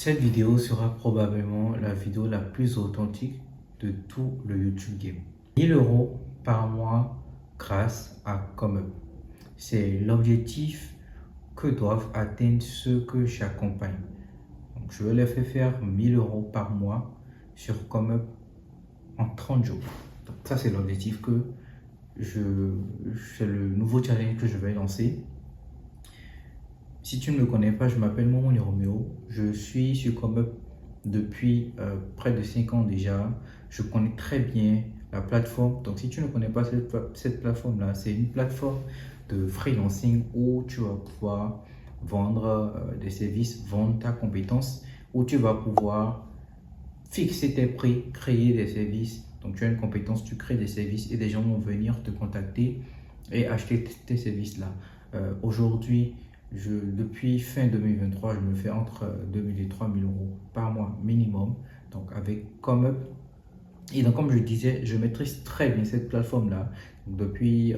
Cette vidéo sera probablement la vidéo la plus authentique de tout le YouTube Game. 1 000 € par mois grâce à ComeUp. C'est l'objectif que doivent atteindre ceux que j'accompagne. Donc, je vais les faire 1 000 € par mois sur ComeUp en 30 jours. Donc, ça, c'est l'objectif que c'est le nouveau challenge que je vais lancer. Si tu ne me connais pas, je m'appelle Momoni Roméo. Je suis sur ComeUp depuis près de 5 ans déjà. Je connais très bien la plateforme. Donc, si tu ne connais pas cette plateforme-là, c'est une plateforme de freelancing où tu vas pouvoir vendre des services, vendre ta compétence, où tu vas pouvoir fixer tes prix, créer des services. Donc, tu as une compétence, tu crées des services et des gens vont venir te contacter et acheter tes services-là. Aujourd'hui, depuis fin 2023, je me fais entre 2 000 et 3 000 € par mois minimum, donc avec ComeUp. Et donc, comme je disais, je maîtrise très bien cette plateforme-là. Depuis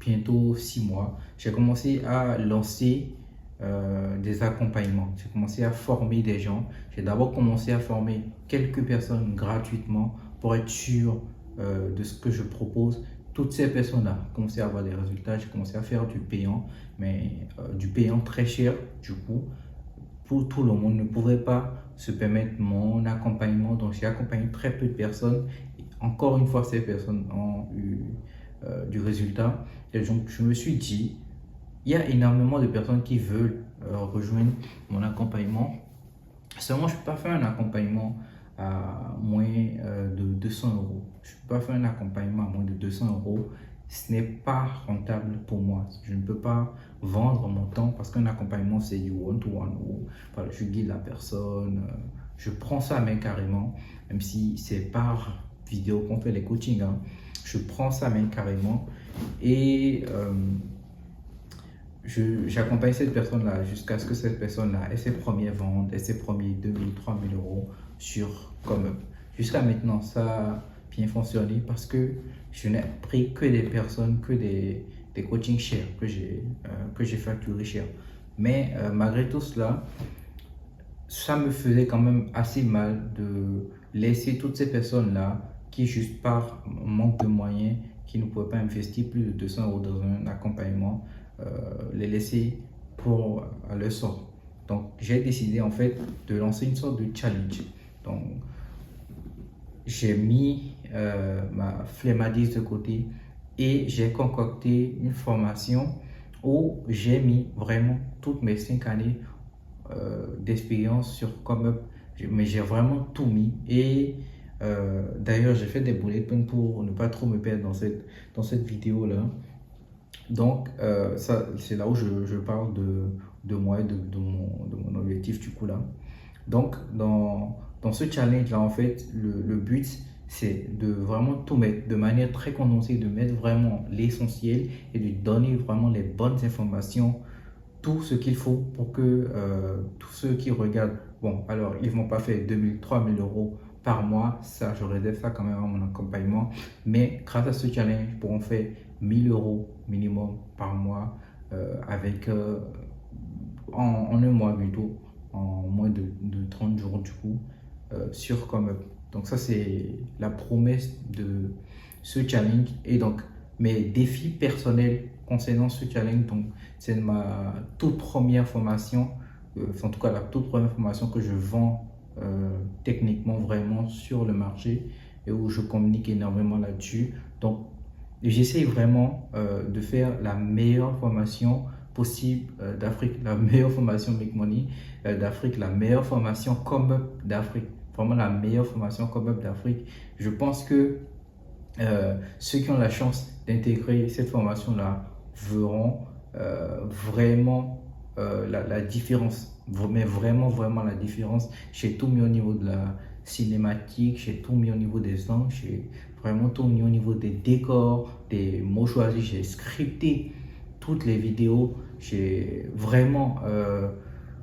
bientôt 6 mois, j'ai commencé à lancer des accompagnements. J'ai commencé à former des gens. J'ai d'abord commencé à former quelques personnes gratuitement pour être sûr de ce que je propose. Toutes ces personnes-là ont commencé à avoir des résultats. J'ai commencé à faire du payant, mais du payant très cher. Du coup, pour tout le monde ne pouvait pas se permettre mon accompagnement. Donc, j'ai accompagné très peu de personnes. Et encore une fois, ces personnes ont eu du résultat. Et donc, je me suis dit, il y a énormément de personnes qui veulent rejoindre mon accompagnement. Seulement, je ne peux pas faire un accompagnement à moins de 200 €. Je ne peux pas faire un accompagnement à moins de 200 €. Ce n'est pas rentable pour moi. Je ne peux pas vendre mon temps parce qu'un accompagnement, c'est du one-to-one. Voilà, je guide la personne. Je prends ça à main carrément, même si c'est par vidéo qu'on fait les coachings. Je prends ça à main carrément et j'accompagne cette personne-là jusqu'à ce que cette personne-là ait ses premières ventes et ses premiers 2 000, 3 000 € sur ComeUp. Jusqu'à maintenant, ça a bien fonctionné parce que je n'ai pris que des personnes, que des coachings chers, que j'ai facturé cher. Mais malgré tout cela, ça me faisait quand même assez mal de laisser toutes ces personnes-là qui, juste par manque de moyens, qui ne pouvaient pas investir plus de 200 € dans un accompagnement, les laisser à leur sort. Donc, j'ai décidé en fait de lancer une sorte de challenge. Donc, j'ai mis ma flemmardise de côté et j'ai concocté une formation où j'ai mis vraiment toutes mes 5 années d'expérience sur ComeUp. Mais j'ai vraiment tout mis et d'ailleurs, j'ai fait des bullet points pour ne pas trop me perdre dans cette vidéo-là. Donc, c'est là où je parle de moi et de mon objectif du coup là. Donc, dans ce challenge-là, en fait, le but, c'est de vraiment tout mettre de manière très condensée, de mettre vraiment l'essentiel et de donner vraiment les bonnes informations, tout ce qu'il faut pour que tous ceux qui regardent, bon, alors, ils ne vont pas faire 2 000, 3 000 € par mois, ça, je réserve ça quand même à mon accompagnement, mais grâce à ce challenge, ils pourront faire 1 000 € minimum par mois en un mois bientôt, en moins de 30 jours du coup, sur ComeUp. Donc ça, c'est la promesse de ce challenge. Et donc, mes défis personnels concernant ce challenge, donc c'est ma toute première formation, en tout cas la toute première formation que je vends techniquement vraiment sur le marché et où je communique énormément là-dessus. Donc, j'essaie vraiment de faire la meilleure formation possible d'Afrique, la meilleure formation Make Money d'Afrique, la meilleure formation ComeUp d'Afrique, vraiment la meilleure formation ComeUp d'Afrique. Je pense que ceux qui ont la chance d'intégrer cette formation-là verront vraiment la différence, mais vraiment la différence. J'ai tout mis au niveau de la cinématique, j'ai tout mis au niveau des angles, j'ai vraiment tout mis au niveau des décors, des mots choisis, j'ai scripté toutes les vidéos. J'ai vraiment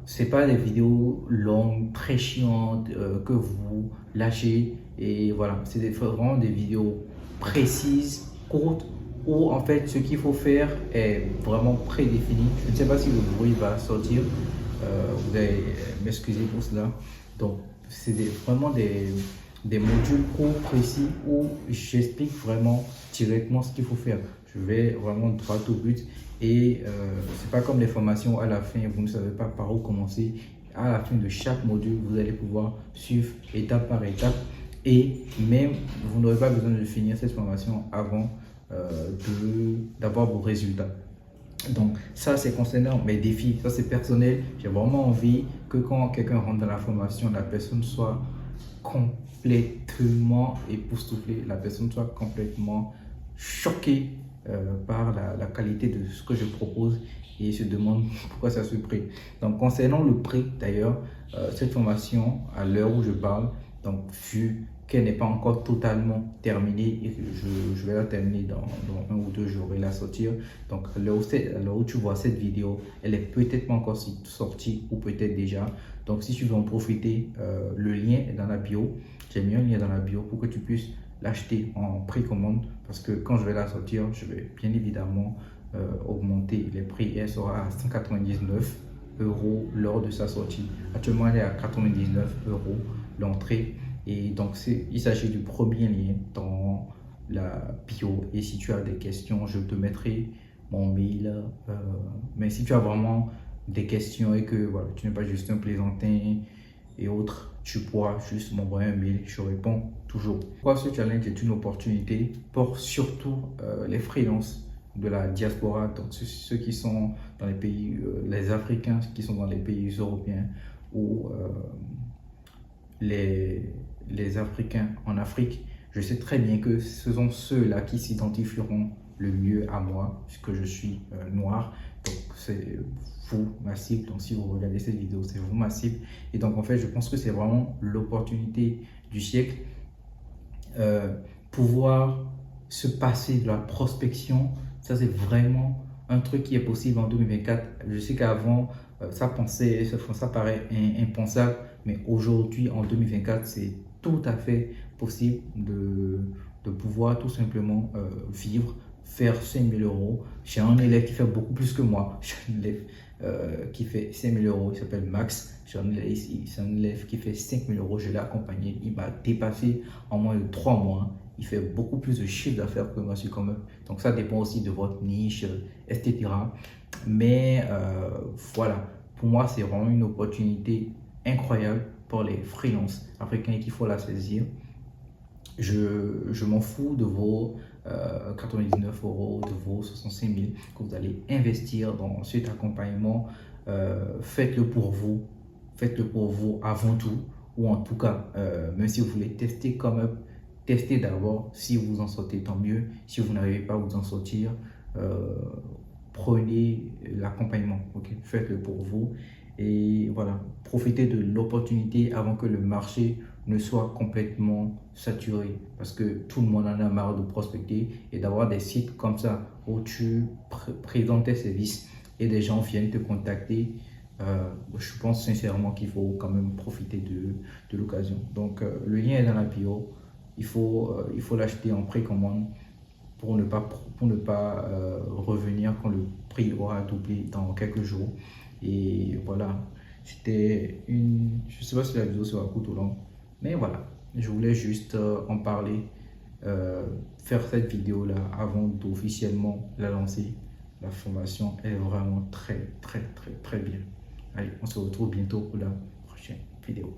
c'est pas des vidéos longues très chiantes que vous lâchez, et voilà, c'est vraiment des vidéos précises, courtes, où en fait ce qu'il faut faire est vraiment prédéfini. Je ne sais pas si le bruit va sortir, Vous allez m'excuser pour cela. Donc, c'est vraiment des modules courts, précis, où j'explique vraiment directement ce qu'il faut faire. Je vais vraiment droit au but. Et c'est pas comme les formations à la fin, vous ne savez pas par où commencer. À la fin de chaque module, vous allez pouvoir suivre étape par étape. Et même, vous n'aurez pas besoin de finir cette formation avant d'avoir vos résultats. Donc ça, c'est concernant mes défis, ça c'est personnel. J'ai vraiment envie que quand quelqu'un rentre dans la formation, la personne soit complètement époustouflée, la personne soit complètement choquée par la qualité de ce que je propose et se demande pourquoi ça se prix. Donc concernant le prix d'ailleurs, cette formation à l'heure où je parle, donc vu qu'elle n'est pas encore totalement terminée et que je vais la terminer dans 1 ou 2 jours et la sortir. Donc à l'heure où tu vois cette vidéo, elle est peut-être pas encore sortie ou peut-être déjà. Donc si tu veux en profiter, le lien est dans la bio. J'ai mis un lien dans la bio pour que tu puisses l'acheter en précommande parce que quand je vais la sortir, je vais bien évidemment augmenter les prix et elle sera à 199 € lors de sa sortie. Actuellement, elle est à 99 € l'entrée. Et donc, il s'agit du premier lien dans la bio. Et si tu as des questions, je te mettrai mon mail. Mais si tu as vraiment des questions et que voilà, tu n'es pas juste un plaisantin et autres, tu pourras juste m'envoyer un mail. Je réponds toujours. Pourquoi ce challenge est une opportunité pour surtout les freelances de la diaspora, donc ceux qui sont dans les pays, les Africains qui sont dans les pays européens ou les Africains en Afrique. Je sais très bien que ce sont ceux-là qui s'identifieront le mieux à moi, puisque je suis noir. Donc, c'est vous, ma cible. Donc, si vous regardez cette vidéo, c'est vous, ma cible. Et donc, en fait, je pense que c'est vraiment l'opportunité du siècle. Pouvoir se passer de la prospection, ça, c'est vraiment un truc qui est possible en 2024. Je sais qu'avant, ça paraît impensable, mais aujourd'hui, en 2024, c'est tout à fait possible de pouvoir tout simplement vivre, faire 5 000 €. J'ai un élève qui fait beaucoup plus que moi. J'ai un élève qui fait 5 000 €, il s'appelle Max. J'ai un élève ici, c'est un élève qui fait 5 000 €. Je l'ai accompagné, il m'a dépassé en moins de 3 mois. Il fait beaucoup plus de chiffre d'affaires que moi, je suis quand même. Donc ça dépend aussi de votre niche, etc. Mais voilà, pour moi, c'est vraiment une opportunité incroyable pour les freelances africains qu'il faut la saisir. Je m'en fous de vos 99 €, de vos 65 000 que vous allez investir dans cet accompagnement. Faites-le pour vous. Faites-le pour vous avant tout. Ou en tout cas, même si vous voulez tester comme testez d'abord. Si vous en sortez, tant mieux. Si vous n'arrivez pas à vous en sortir, prenez l'accompagnement. Okay? Faites-le pour vous. Et voilà, profitez de l'opportunité avant que le marché ne soit complètement saturé. Parce que tout le monde en a marre de prospecter et d'avoir des sites comme ça où tu présentes tes services et des gens viennent te contacter. Je pense sincèrement qu'il faut quand même profiter de l'occasion. Donc, le lien est dans la bio. Il faut l'acheter en précommande pour ne pas revenir quand le prix aura doublé dans quelques jours. Et voilà, c'était une... Je ne sais pas si la vidéo sera courte ou longue, mais voilà, je voulais juste en parler, faire cette vidéo-là avant d'officiellement la lancer. La formation est vraiment très bien. Allez, on se retrouve bientôt pour la prochaine vidéo.